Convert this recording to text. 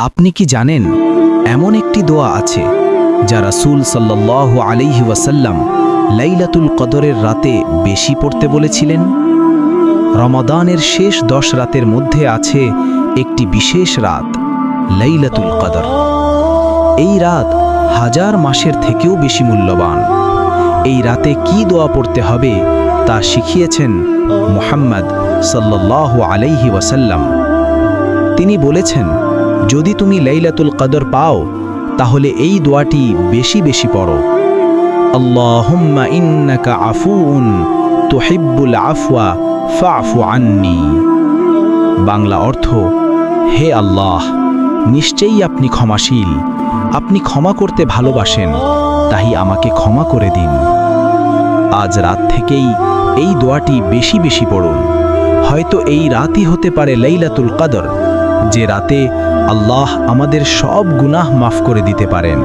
আপনি কি জানেন এমন একটি দোয়া আছে যা রাসূল সাল্লাল্লাহু আলাইহি ওয়াসাল্লাম লাইলাতুল কদরের রাতে বেশি পড়তে বলেছিলেন? রমাদানের শেষ 10 রাতের মধ্যে আছে একটি বিশেষ রাত, লাইলাতুল কদর। এই রাত হাজার মাসের থেকেও বেশি মূল্যবান। এই রাতে কি দোয়া পড়তে হবে তা শিখিয়েছেন মুহাম্মদ সাল্লাল্লাহু আলাইহি ওয়াসাল্লাম। তিনি বলেছেন, যদি তুমি লাইলাতুল কদর পাও তাহলে এই দোয়াটি বেশি বেশি পড়ো। আল্লাহুম্মা ইন্নাকা আফুউন তুহিব্বুল আফওয়া ফা'ফু আন্নি। বাংলা অর্থ, হে আল্লাহ, নিশ্চয়ই আপনি ক্ষমাশীল, আপনি ক্ষমা করতে ভালোবাসেন, তাই আমাকে ক্ষমা করে দিন। আজ রাত থেকেই এই দোয়াটি বেশি বেশি পড়ুন। হয়তো এই রাতই হতে পারে লাইলাতুল কদর, যে রাতে আল্লাহ আমাদের সব গুনাহ মাফ করে দিতে পারেন।